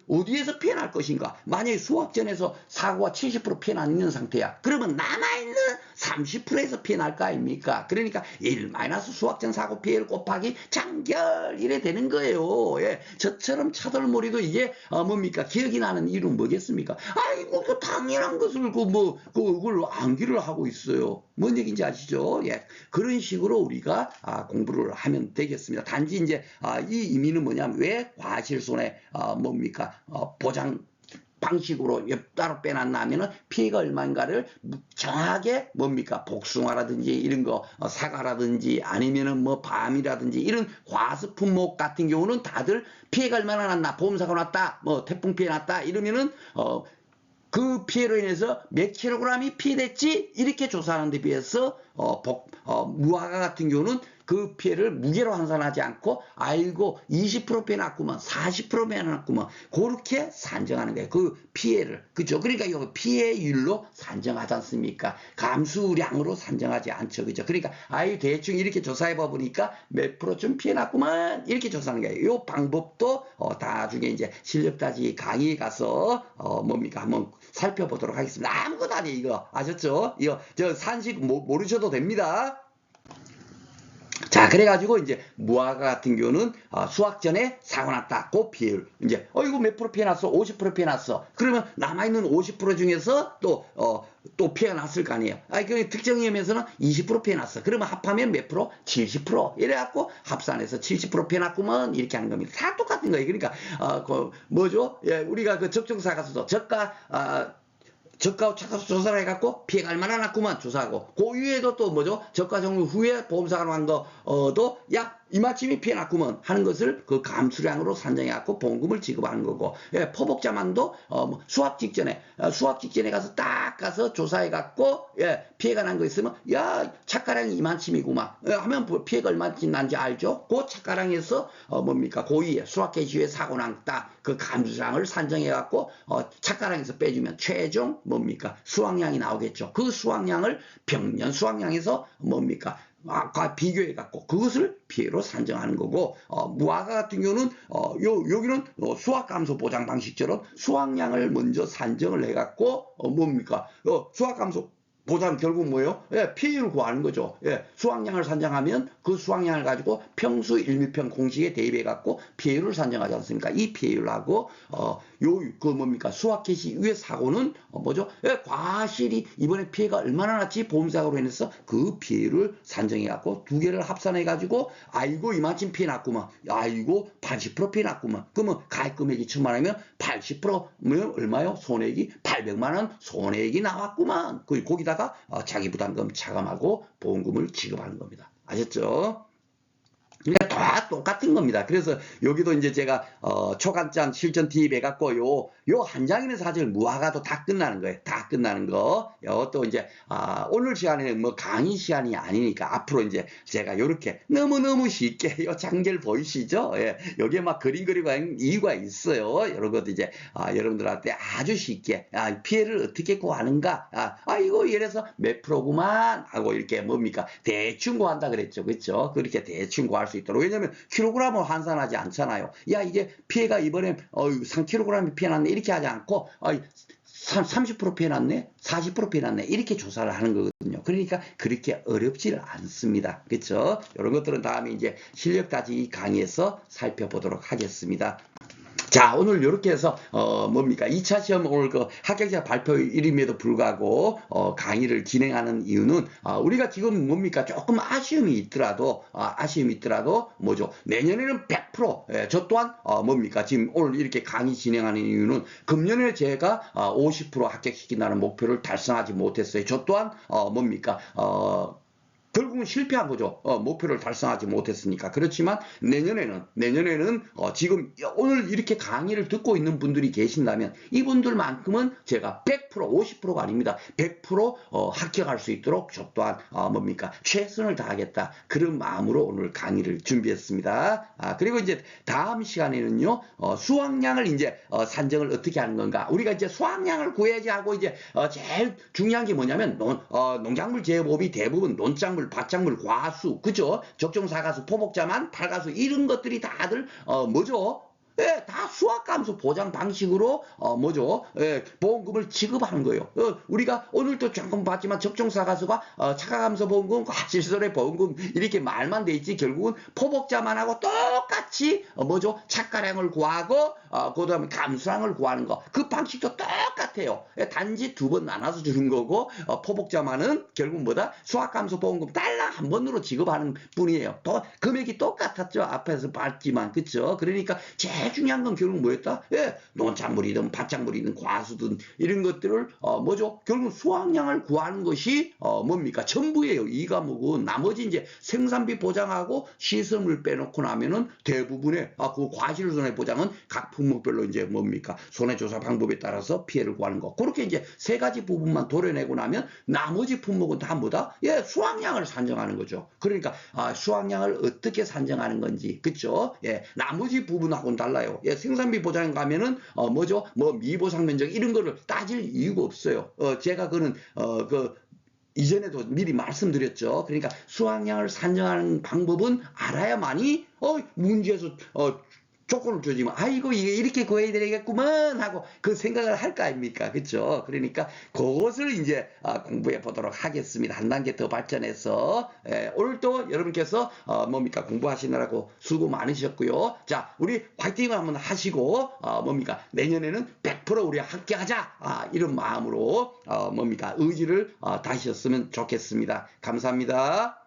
어디에서 피해 날 것인가? 만약에 수학전에서 사고가 70% 피해 나는 상태야. 그러면 남아있는 30%에서 피해 날 거 아닙니까? 그러니까 1 수학전 사고 피해를 곱하기 장결 이래 되는 거예요. 저처럼 차돌머리도 이게 뭡니까? 기억이 나는 이유는 뭐겠습니까? 아이고 그 당연한 것을 그걸 암기를 하고 있어요. 뭔 얘기인지 아시죠? 그런 식으로 우리가 공부를 하면 되겠습니다. 단지 이제 이 의미는 뭐냐면 왜 과실손해 뭡니까? 보장 방식으로 따로 빼놨나 하면은 피해가 얼마인가를 정확하게 뭡니까 복숭아라든지 이런 거 사과라든지 아니면은 뭐 밤이라든지 이런 과습 품목 같은 경우는 다들 피해가 얼마나 났나 보험사고 났다 뭐 태풍 피해 났다 이러면은 그 피해로 인해서 몇 킬로그램이 피해됐지 이렇게 조사하는 데 비해서 무화과 같은 경우는 그 피해를 무게로 환산하지 않고 아이고 20% 피해 났구만 40% 피해 났구만 그렇게 산정하는 거예요. 그 피해를 그죠? 그러니까 이거 피해율로 산정하지 않습니까? 감수량으로 산정하지 않죠. 그죠? 그러니까 아이 대충 이렇게 조사해 봐 보니까 몇 프로쯤 피해 났구만 이렇게 조사하는 거예요. 이 방법도 나중에 이제 실력 따지 강의에 가서 뭡니까 한번 살펴보도록 하겠습니다. 아무것도 아니에요 이거 아셨죠? 이거 저 산식 모르셔도 됩니다. 자. 자, 그래가지고 이제 무화과 같은 경우는 수확 전에 사고 났다. 그 비율. 이제 이거 몇 프로 피해 났어? 50% 피해 났어. 그러면 남아있는 50% 중에서 또 피해가 났을 거 아니에요. 그 특정 위험에서는 20% 피해 났어. 그러면 합하면 몇 프로? 70%. 이래갖고 합산해서 70% 피해 났구먼. 이렇게 하는 겁니다. 다 똑같은 거예요. 그러니까 뭐죠? 예, 우리가 그 적정사 가서도 저가 차가수 조사를 해갖고 피해가 얼마나 났구만 조사하고 그 위에도 또 뭐죠? 저가 종료 후에 보험사가 나온 거도 야 이마침이 피해 났구만 하는 것을 그 감수량으로 산정해갖고 보험금을 지급하는 거고 예, 포복자만도 수확 직전에 가서 딱 가서 조사해갖고 예, 피해가 난 거 있으면 야 착가량이 이만침이구만 하면 피해가 얼마쯤 난지 알죠? 그 착가량에서 뭡니까 고의에 수확 개시에 사고 났다 그 감수량을 산정해갖고 착가량에서 빼주면 최종 뭡니까 수확량이 나오겠죠. 그 수확량을 평년 수확량에서 뭡니까 과 비교해 갖고 그것을 피해로 산정하는 거고 무화과 같은 경우는 여기는 수확 감소 보장 방식처럼 수확량을 먼저 산정을 해 갖고 뭡니까 수확 감소 보장 결국 뭐예요? 예, 피해율을 구하는 거죠. 예, 수확량을 산정하면 그 수확량을 가지고 평수 1밀평 공식에 대입해 갖고 피해율을 산정하지 않습니까? 이 피해율하고 그 뭡니까? 수확 개시 위의 사고는 뭐죠? 예, 과실이 이번에 피해가 얼마나 났지? 보험사고로 인해서 그 피해를 산정해 갖고 두 개를 합산해 가지고 아이고 이만큼 피해 났구만. 아이고 80% 피해 났구만. 그러면 가입 금액이 1,000만 원이면 80%면 얼마요? 손해액이 800만 원 손해액이 나왔구만. 거기다가 자기 부담금 차감하고 보험금을 지급하는 겁니다. 아셨죠? 그러니까 다 똑같은 겁니다. 그래서 여기도 이제 제가 초간장 실전 팁 해갖고 요 한 장이면 사실 무화과도 다 끝나는 거예요. 다 끝나는 거. 또 이제 오늘 시간에는 뭐 강의 시간이 아니니까 앞으로 이제 제가 요렇게 너무너무 쉽게 요 장결 보이시죠? 예, 여기에 막 그림 그리고 하는 이유가 있어요. 이런 것도 이제 여러분들한테 아주 쉽게 피해를 어떻게 구하는가? 이거 이래서 몇 프로구만 하고 이렇게 뭡니까? 대충 구한다 그랬죠. 그렇죠? 그렇게 대충 구할 수 있도록. 왜냐면 킬로그램을 환산하지 않잖아요. 야 이게 피해가 이번에 3kg이 피해 났네 이렇게 하지 않고 30% 피해 났네 40% 피해 났네 이렇게 조사를 하는 거거든요. 그러니까 그렇게 어렵지를 않습니다. 그렇죠? 이런 것들은 다음에 이제 실력 따지기 강의에서 살펴보도록 하겠습니다. 자, 오늘 이렇게 해서 뭡니까 2차 시험 오늘 그 합격자 발표일임에도 불구하고 강의를 진행하는 이유는 우리가 지금 뭡니까 조금 아쉬움이 있더라도 뭐죠 내년에는 100% 저 또한 뭡니까 지금 오늘 이렇게 강의 진행하는 이유는 금년에 제가 50% 합격시킨다는 목표를 달성하지 못했어요. 저 또한 뭡니까 결국은 실패한 거죠. 목표를 달성하지 못했으니까. 그렇지만 내년에는 지금 오늘 이렇게 강의를 듣고 있는 분들이 계신다면 이분들만큼은 제가 100% 50%가 아닙니다. 100% 합격할 수 있도록 저 또한 뭡니까 최선을 다하겠다. 그런 마음으로 오늘 강의를 준비했습니다. 그리고 이제 다음 시간에는요 수확량을 이제 산정을 어떻게 하는 건가. 우리가 이제 수확량을 구해야지 하고 이제 제일 중요한 게 뭐냐면 농작물 재배법이 대부분 논작물 밭작물, 과수, 그죠? 적정사가수, 포복자만, 팔가수 이런 것들이 다들 뭐죠? 예, 다 수확감소 보장 방식으로 뭐죠? 예, 보험금을 지급하는 거예요. 우리가 오늘도 잠깐 봤지만 적정사가수가 차가감소 보험금, 과실손해 보험금 이렇게 말만 돼 있지 결국은 포복자만 하고 똑같이 뭐죠? 착가량을 구하고 그다음에 감수량을 구하는 거 그 방식도 똑같아요. 예, 단지 두 번 나눠서 주는 거고 포복자만은 결국 뭐다? 수확감소 보험금 달랑 한 번으로 지급하는 뿐이에요. 또 금액이 똑같았죠. 앞에서 봤지만 그쵸? 그러니까 제일 중요한 건 결국 뭐였다? 예, 논작물이든 밭작물이든 과수든 이런 것들을 뭐죠? 결국 수확량을 구하는 것이 뭡니까? 전부예요. 이 과목은 나머지 이제 생산비 보장하고 시설물 빼놓고 나면은 대부분의 그 과실손해 보장은 각 품목별로 이제 뭡니까? 손해조사 방법에 따라서 피해를 구하는 거. 그렇게 이제 세 가지 부분만 도려내고 나면 나머지 품목은 다 뭐다? 예, 수확량을 산정하는 거죠. 그러니까 수확량을 어떻게 산정하는 건지, 그쵸? 예, 나머지 부분하고는 달라요. 예, 생산비 보장 가면은 뭐죠? 뭐 미보상 면적 이런 거를 따질 이유가 없어요. 제가 그는 이전에도 미리 말씀드렸죠. 그러니까 수확량을 산정하는 방법은 알아야만이 문제에서 조건을 주지만 아이고 이게 이렇게 구해야 되겠구먼 하고 그 생각을 할 거 아닙니까? 그렇죠? 그러니까 그것을 이제 공부해 보도록 하겠습니다. 한 단계 더 발전해서 오늘도 여러분께서 뭡니까 공부하시느라고 수고 많으셨고요. 자, 우리 화이팅 한번 하시고 뭡니까 내년에는 100% 우리 함께하자 이런 마음으로 뭡니까 의지를 다하셨으면 좋겠습니다. 감사합니다.